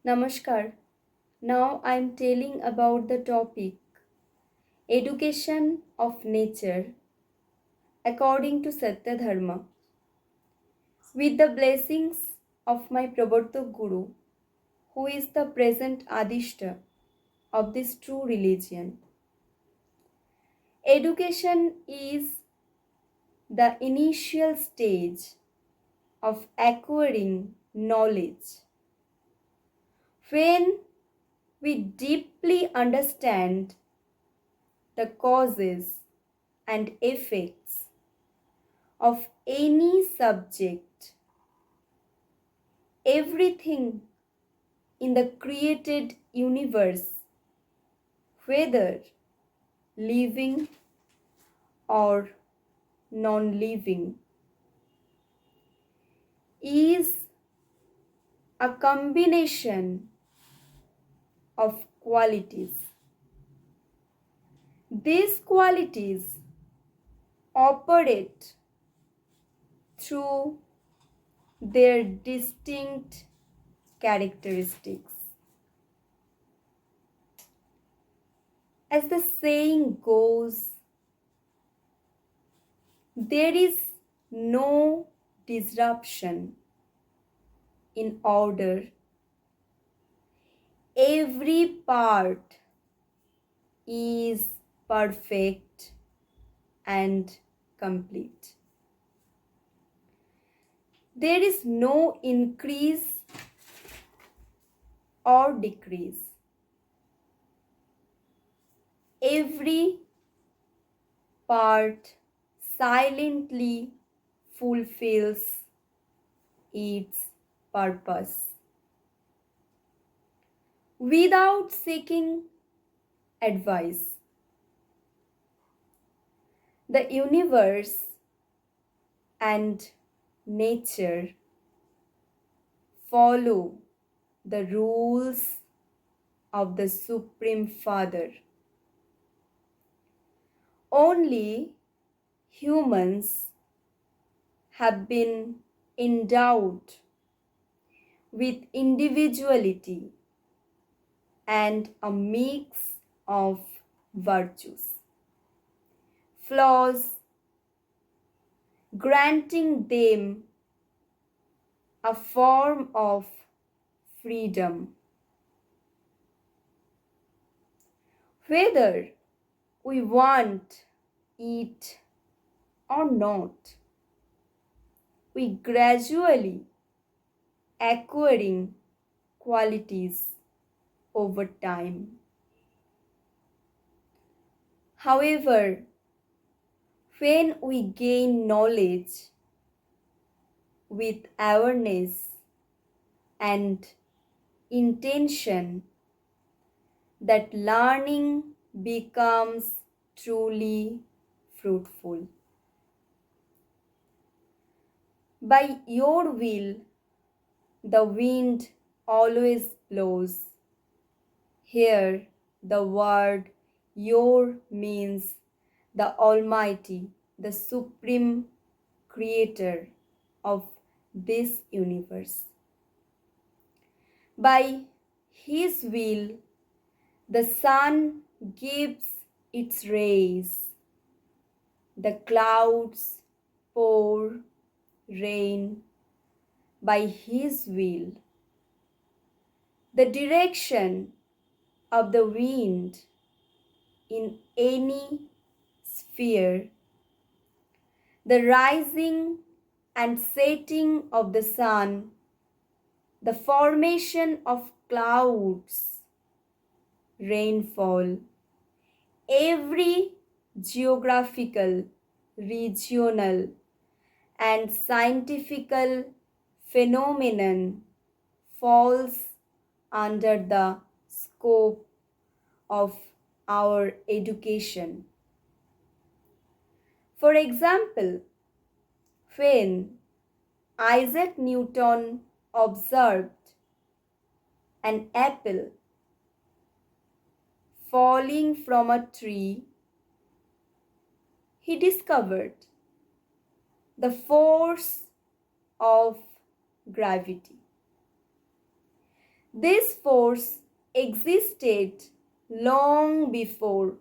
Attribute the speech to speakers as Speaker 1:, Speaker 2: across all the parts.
Speaker 1: Namaskar. Now I am telling about the topic Education of Nature according to Satya Dharma. With the blessings of my Pravartak Guru, who is the present Adishta of this true religion. Education is the initial stage of acquiring knowledge. When we deeply understand the causes and effects of any subject, everything in the created universe, whether living or non living, is a combination of qualities. These qualities operate through their distinct characteristics. As the saying goes, there is no disruption in order. Every part is perfect and complete. There is no increase or decrease. Every part silently fulfills its purpose without seeking advice. The universe and nature follow the rules of the Supreme Father. Only humans have been endowed with individuality and a mix of virtues, flaws, granting them a form of freedom. Whether we want it or not, we gradually acquiring qualities over time. However, when we gain knowledge with awareness and intention, that learning becomes truly fruitful. By your will, the wind always blows. Here, the word your means the Almighty, the Supreme Creator of this universe. By His will, the sun gives its rays, the clouds pour rain by His will. The direction of the wind in any sphere, the rising and setting of the sun, the formation of clouds, rainfall, every geographical, regional, and scientific phenomenon falls under the scope of our education. For example, when Isaac Newton observed an apple falling from a tree, he discovered the force of gravity. This force existed long before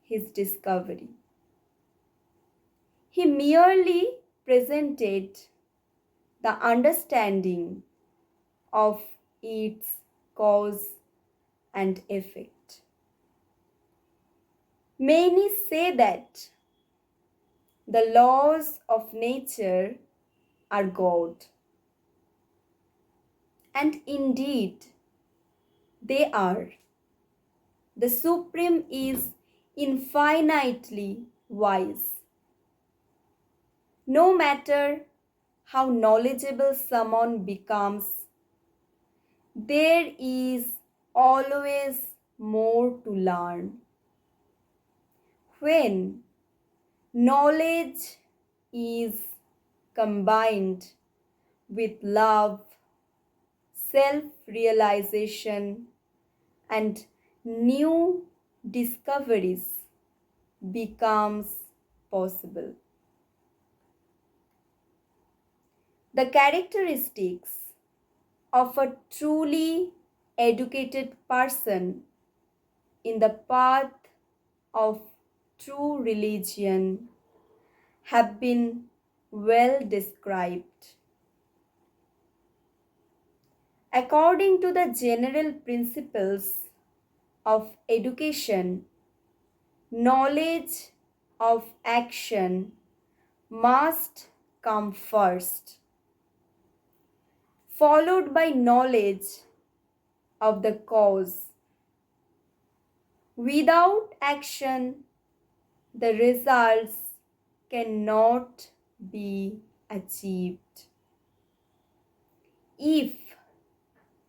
Speaker 1: his discovery. He merely presented the understanding of its cause and effect. Many say that the laws of nature are God, and indeed they are. The Supreme is infinitely wise. No matter how knowledgeable someone becomes, there is always more to learn. When knowledge is combined with love, self realization, and new discoveries becomes possible. The characteristics of a truly educated person in the path of true religion have been well described. According to the general principles of education, knowledge of action must come first, followed by knowledge of the cause. Without action, the results cannot be achieved. If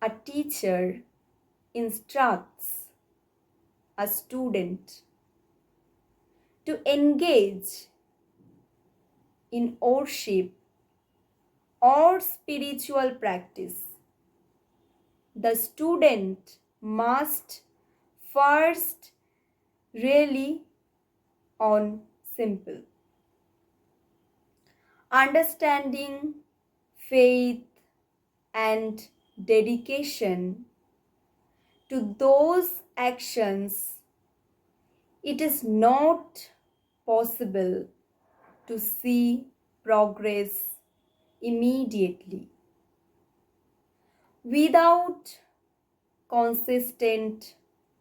Speaker 1: a teacher instructs a student to engage in worship or spiritual practice, the student must first rely on simple understanding, faith, and dedication to those actions. It is not possible to see progress immediately without consistent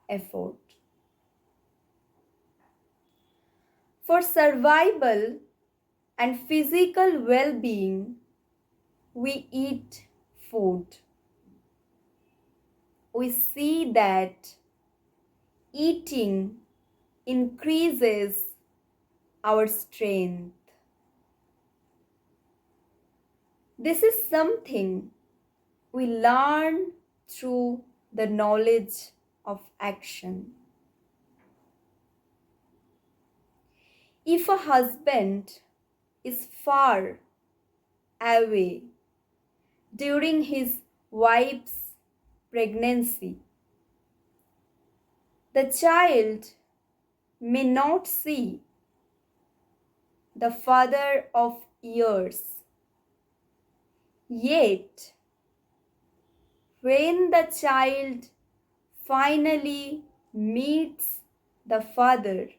Speaker 1: effort. For survival and physical well being, we eat food. We see that eating increases our strength. This is something we learn through the knowledge of action. If a husband is far away during his wife's pregnancy, the child may not see the father of years. Yet, when the child finally meets the father,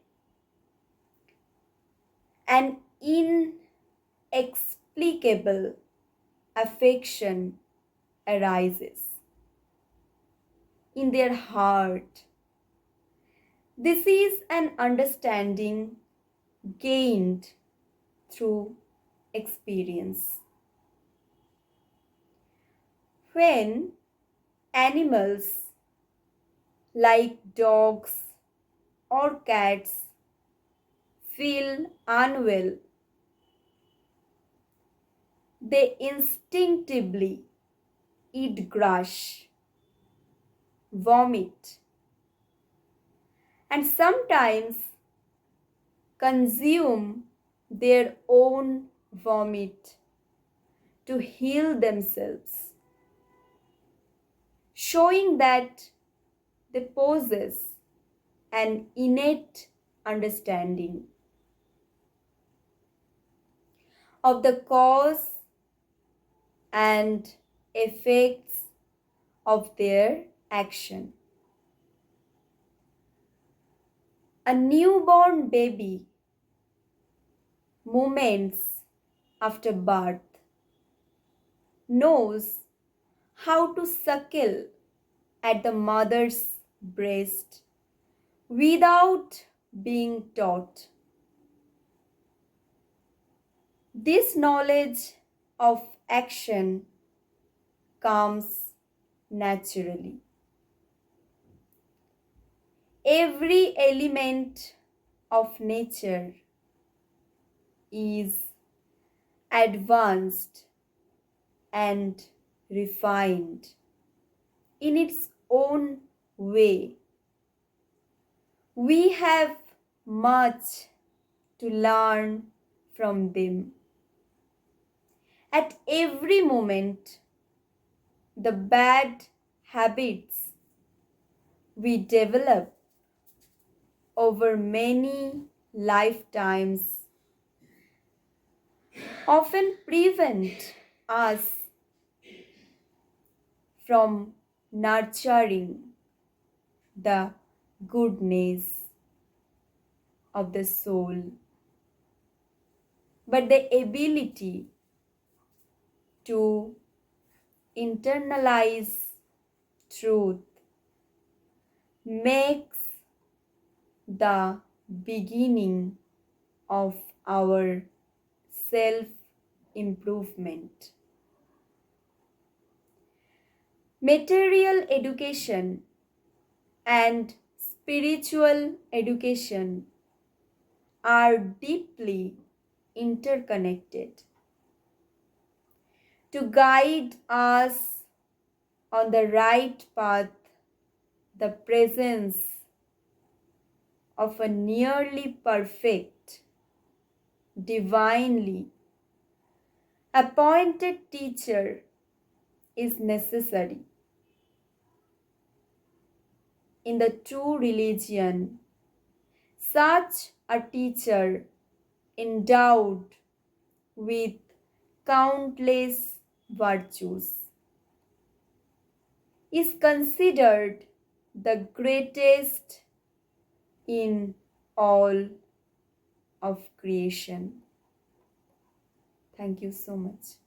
Speaker 1: an inexplicable affection arises in their heart. This is an understanding gained through experience. When animals like dogs or cats feel unwell, they instinctively eat grass, vomit, and sometimes consume their own vomit to heal themselves, showing that they possess an innate understanding of the cause and effects of their action. A newborn baby, moments after birth, knows how to suckle at the mother's breast without being taught. This knowledge of action comes naturally. Every element of nature is advanced and refined in its own way. We have much to learn from them. At every moment, the bad habits we develop over many lifetimes often prevent us from nurturing the goodness of the soul. But the ability to internalize truth makes the beginning of our self improvement. Material education and spiritual education are deeply interconnected. To guide us on the right path, the presence of a nearly perfect, divinely appointed teacher is necessary. In the true religion, such a teacher endowed with countless virtues is considered the greatest in all of creation. Thank you so much.